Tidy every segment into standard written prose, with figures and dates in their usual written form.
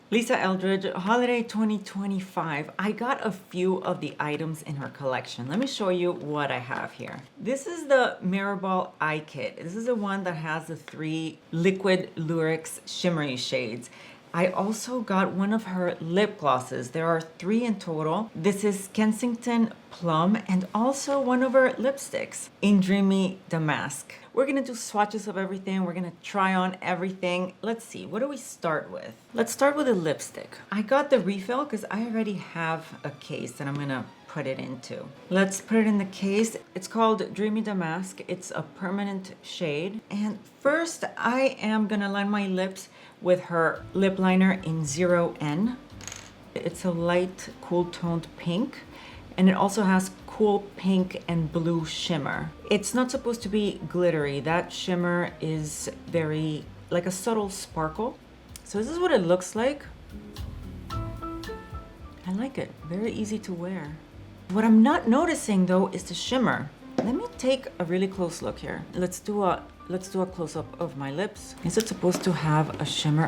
Lisa Eldridge Holiday 2025. I got a few of the items in her collection. Let me show you what I have here. This is the Mirrorball Eye Kit. This is the one that has the 3 liquid lurex shimmery shades. I also got one of her lip glosses. There are 3 in total. This is Kensington Plum and also one of her lipsticks in Dreamy Damask. We're gonna do swatches of everything. We're gonna try on everything. Let's see, what do we start with? Let's start with a lipstick. I got the refill because I already have a case that I'm gonna put it into. Let's put it in the case. It's called Dreamy Damask. It's a permanent shade. And first I am gonna line my lips with her lip liner in 0N. It's a light, cool toned pink, and it also has cool pink and blue shimmer. It's not supposed to be glittery. That shimmer is very, like a subtle sparkle. So this is what it looks like. I like it, very easy to wear. What I'm not noticing though is the shimmer. Let me take a really close look here. Let's do a close-up of my lips. Is it supposed to have a shimmer?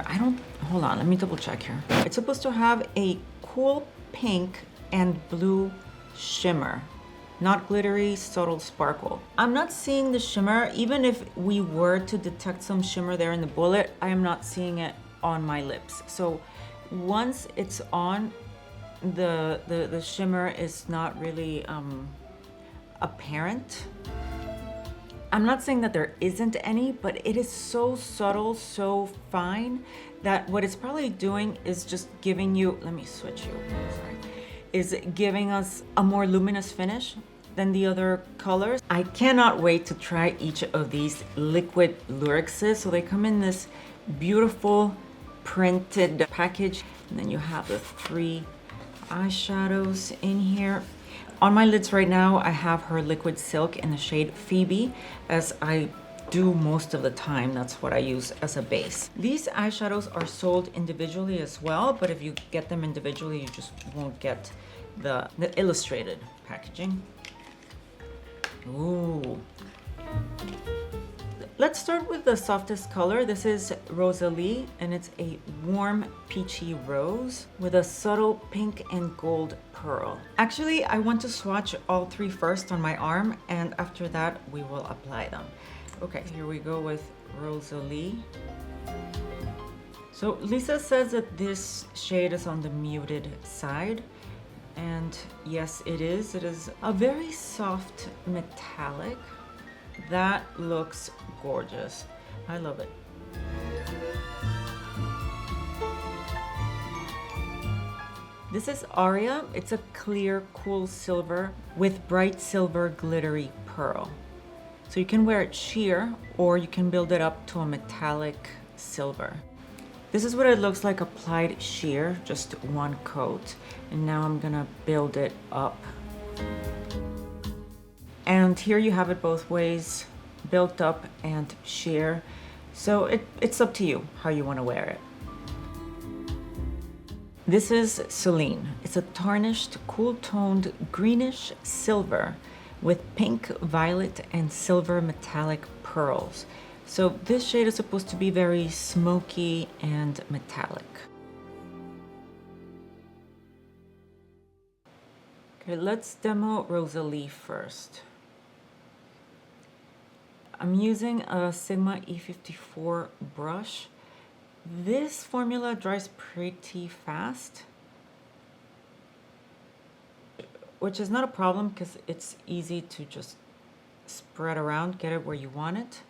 Hold on, let me double check here. It's supposed to have a cool pink and blue shimmer, not glittery, subtle sparkle. I'm not seeing the shimmer. Even if we were to detect some shimmer there in the bullet, I am not seeing it on my lips. So once it's on, the shimmer is not really apparent. I'm not saying that there isn't any, but it is so subtle, so fine, that what it's probably doing is just giving you, let me switch you, sorry, is giving us a more luminous finish than the other colors. I cannot wait to try each of these liquid lurexes. So they come in this beautiful printed package, and then you have the 3 eyeshadows in here. On my lids right now, I have her liquid silk in the shade Fabi, as I do most of the time. That's what I use as a base. These eyeshadows are sold individually as well, but if you get them individually, you just won't get the illustrated packaging. Ooh. Let's start with the softest color. This is Rosalie, and it's a warm peachy rose with a subtle pink and gold pearl. Actually, I want to swatch all 3 first on my arm, and after that, we will apply them. Okay, here we go with Rosalie. So Lisa says that this shade is on the muted side, and yes, it is. It is a very soft metallic. That looks gorgeous. I love it. This is Aria. It's a clear, cool silver with bright silver glittery pearl. So you can wear it sheer, or you can build it up to a metallic silver. This is what it looks like applied sheer, just 1 coat. And now I'm gonna build it up. And here you have it both ways, built up and sheer. So it's up to you how you want to wear it. This is Celine. It's a tarnished, cool-toned greenish silver with pink, violet, and silver metallic pearls. So this shade is supposed to be very smoky and metallic. Okay, let's demo Rosalie first. I'm using a Sigma E54 brush. This formula dries pretty fast, which is not a problem because it's easy to just spread around, get it where you want it,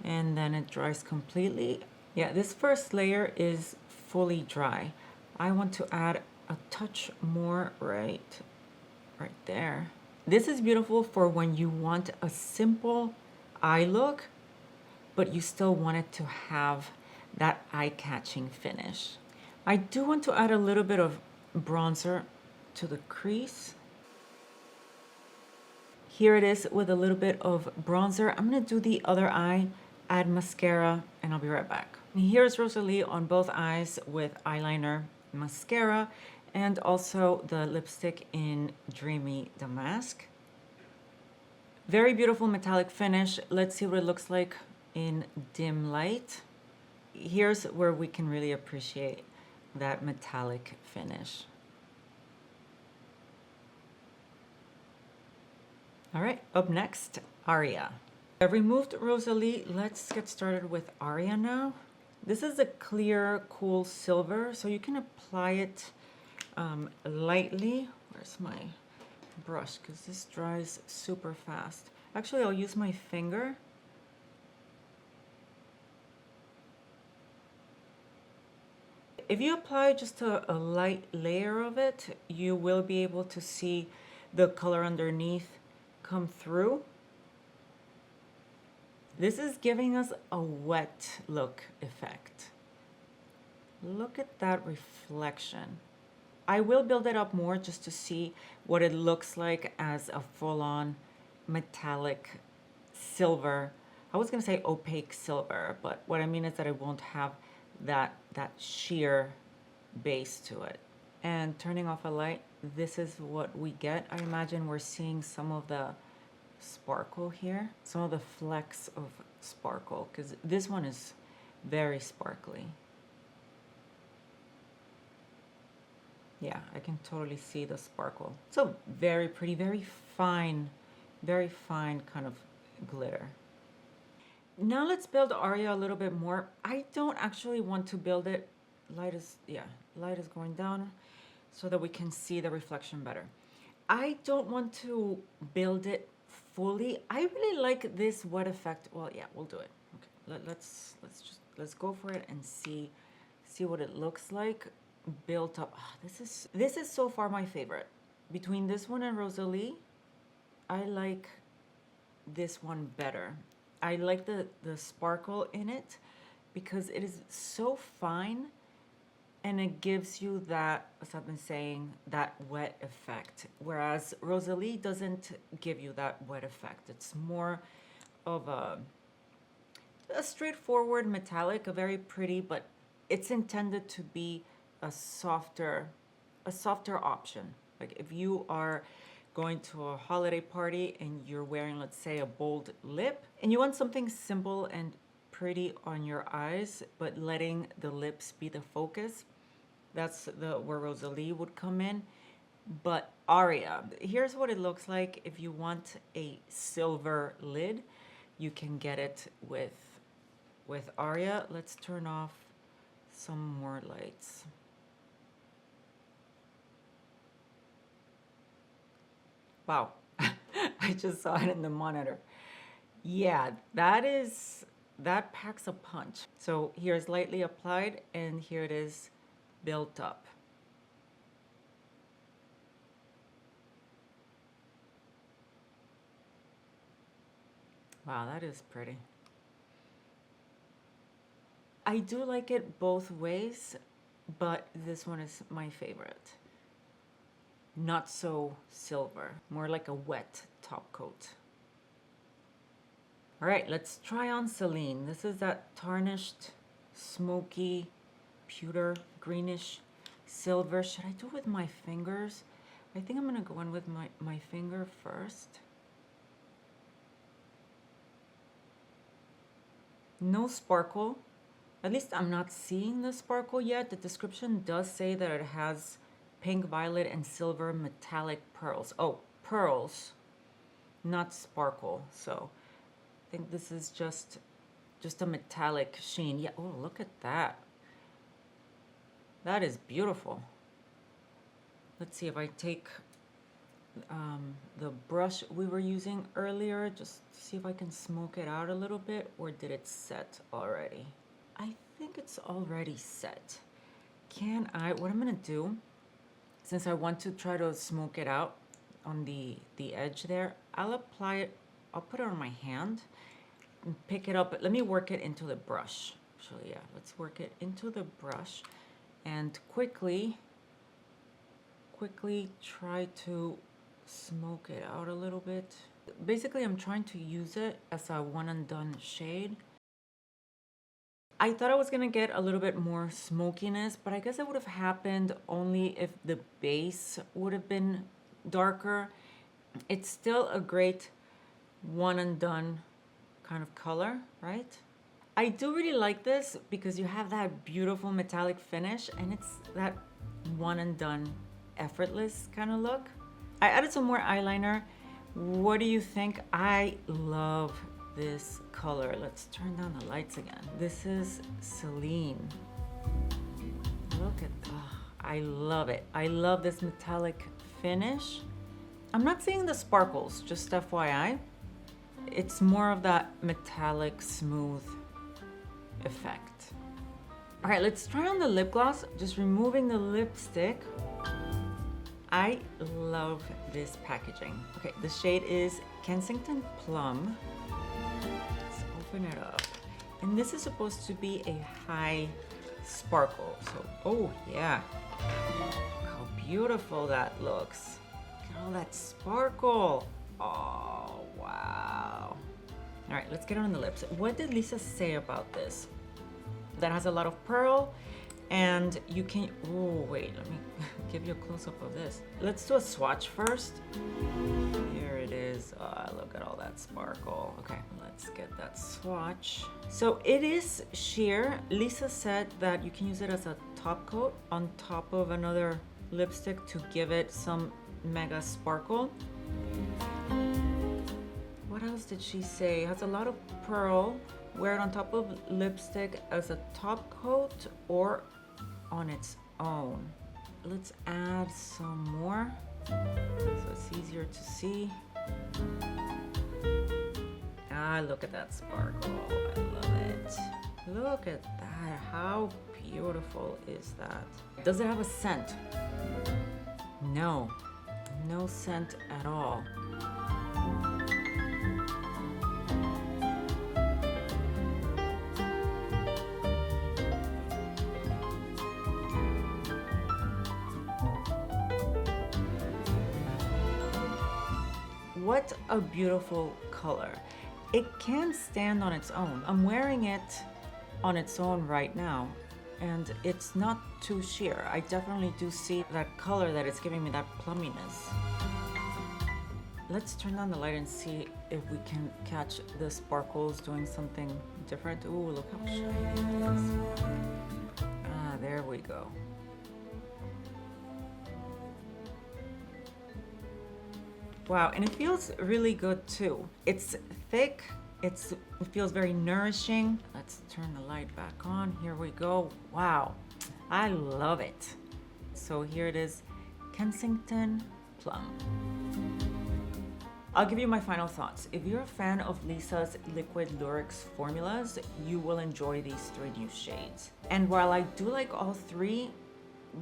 and then it dries completely. Yeah, this first layer is fully dry. I want to add a touch more right there. This is beautiful for when you want a simple eye look, but you still want it to have that eye-catching finish. I do want to add a little bit of bronzer to the crease. Here it is with a little bit of bronzer. I'm gonna do the other eye, add mascara, and I'll be right back. Here's Rosalie on both eyes with eyeliner, mascara, and also the lipstick in Dreamy Damask. Very beautiful metallic finish. Let's see what it looks like in dim light. Here's where we can really appreciate that metallic finish. All right, up next, Aria. I've removed Rosalie. Let's get started with Aria now. This is a clear, cool silver, so you can apply it lightly. Where's my brush? Because this dries super fast. Actually, I'll use my finger. If you apply just a light layer of it, you will be able to see the color underneath come through. This is giving us a wet look effect. Look at that reflection. I will build it up more just to see what it looks like as a full-on metallic silver. I was gonna say opaque silver, but what I mean is that it won't have that sheer base to it. And turning off a light, this is what we get. I imagine we're seeing some of the sparkle here, some of the flecks of sparkle, because this one is very sparkly. Yeah, I can totally see the sparkle. So very pretty, very fine kind of glitter. Now let's build Aria a little bit more. I don't actually want to build it. Light is going down so that we can see the reflection better. I don't want to build it fully. I really like this wet effect. Well, yeah, we'll do it. Okay, let's go for it and see what it looks like built up. Oh, this is so far my favorite. Between this one and Rosalie, I like this one better. I like the sparkle in it because it is so fine and it gives you that, as I've been saying, that wet effect. Whereas Rosalie doesn't give you that wet effect. It's more of a straightforward metallic, a very pretty, but it's intended to be a softer option. Like if you are going to a holiday party and you're wearing, let's say, a bold lip, and you want something simple and pretty on your eyes, but letting the lips be the focus, that's where Rosalie would come in. But Aria, here's what it looks like. If you want a silver lid, you can get it with Aria. Let's turn off some more lights. Wow, I just saw it in the monitor. Yeah, that packs a punch. So here's lightly applied and here it is built up. Wow, that is pretty. I do like it both ways, but this one is my favorite. Not so silver, more like a wet top coat. All right, let's try on Celine. This is that tarnished, smoky, pewter, greenish silver. Should I do it with my fingers? I think I'm gonna go in with my finger first. No sparkle. At least I'm not seeing the sparkle yet. The description does say that it has pink, violet, and silver metallic pearls. Oh, pearls, not sparkle. So I think this is just a metallic sheen. Yeah, oh, look at that. That is beautiful. Let's see if I take the brush we were using earlier, just to see if I can smoke it out a little bit, or did it set already? I think it's already set. What I'm gonna do, since I want to try to smoke it out on the edge there, I'll apply it, I'll put it on my hand and pick it up. Let me work it into the brush. Actually, yeah, let's work it into the brush and quickly try to smoke it out a little bit. Basically, I'm trying to use it as a one and done shade. I thought I was gonna get a little bit more smokiness, but I guess it would have happened only if the base would have been darker. It's still a great one and done kind of color, right? I do really like this because you have that beautiful metallic finish and it's that one and done, effortless kind of look. I added some more eyeliner. What do you think? I love this color. Let's turn down the lights again. This is Celine. Look at, oh, I love it. I love this metallic finish. I'm not seeing the sparkles, just FYI. It's more of that metallic smooth effect. All right, let's try on the lip gloss. Just removing the lipstick. I love this packaging. Okay, the shade is Kensington Plum. Let's open it up. And this is supposed to be a high sparkle. So, oh yeah. Look how beautiful that looks. Look at all that sparkle. Oh, wow. All right, let's get on the lips. What did Lisa say about this? That has a lot of pearl and you can, oh wait, let me give you a close-up of this. Let's do a swatch first. Here it is. Oh, look at all that sparkle. Okay, let's get that swatch. So it is sheer. Lisa said that you can use it as a top coat on top of another lipstick to give it some mega sparkle. What else did she say? It has a lot of pearl. Wear it on top of lipstick as a top coat or on its own. Let's add some more so it's easier to see. Ah, look at that sparkle. I love it. Look at that. How beautiful is that? Does it have a scent? No. No scent at all. What a beautiful color. It can stand on its own. I'm wearing it on its own right now and it's not too sheer. I definitely do see that color that it's giving me, that plumminess. Let's turn on the light and see if we can catch the sparkles doing something different. Ooh, look how shiny it is. Ah, there we go. Wow, and it feels really good too. It's thick, it feels very nourishing. Let's turn the light back on. Here we go. Wow, I love it. So here it is, Kensington Plum. I'll give you my final thoughts. If you're a fan of Lisa's liquid lurex formulas, you will enjoy these three new shades. And while I do like all three,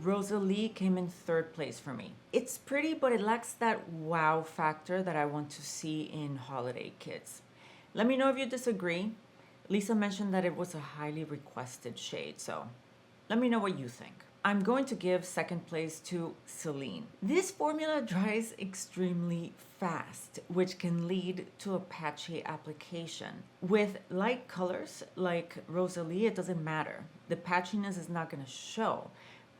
Rosalie came in third place for me. It's pretty, but it lacks that wow factor that I want to see in holiday kits. Let me know if you disagree. Lisa mentioned that it was a highly requested shade, so let me know what you think. I'm going to give second place to Celine. This formula dries extremely fast, which can lead to a patchy application. With light colors like Rosalie, it doesn't matter. The patchiness is not gonna show.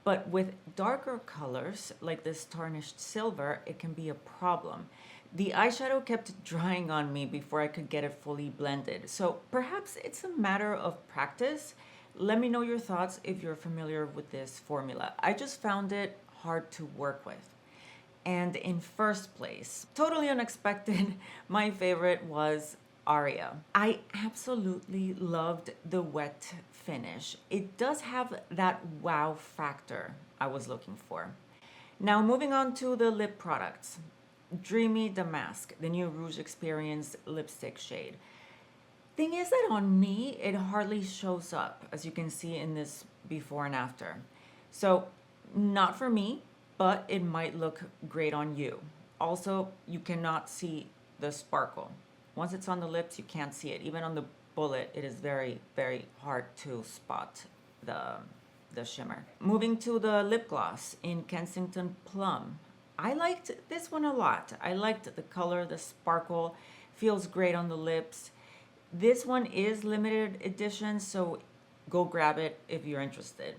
But with darker colors, like this tarnished silver, it can be a problem. The eyeshadow kept drying on me before I could get it fully blended. So perhaps it's a matter of practice. Let me know your thoughts if you're familiar with this formula. I just found it hard to work with. And in first place, totally unexpected, my favorite was Aria. I absolutely loved the wet finish. It does have that wow factor I was looking for. Now moving on to the lip products. Dreamy Damask, the new Rouge Experience lipstick shade. Thing is that on me, it hardly shows up, as you can see in this before and after. So not for me, but it might look great on you. Also, you cannot see the sparkle. Once it's on the lips, you can't see it. Even on the bullet, it is very, very hard to spot the shimmer. Moving to the lip gloss in Kensington Plum. I liked this one a lot. I liked the color, the sparkle, feels great on the lips. This one is limited edition, so go grab it if you're interested.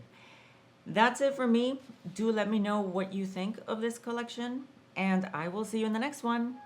That's it for me. Do let me know what you think of this collection, and I will see you in the next one.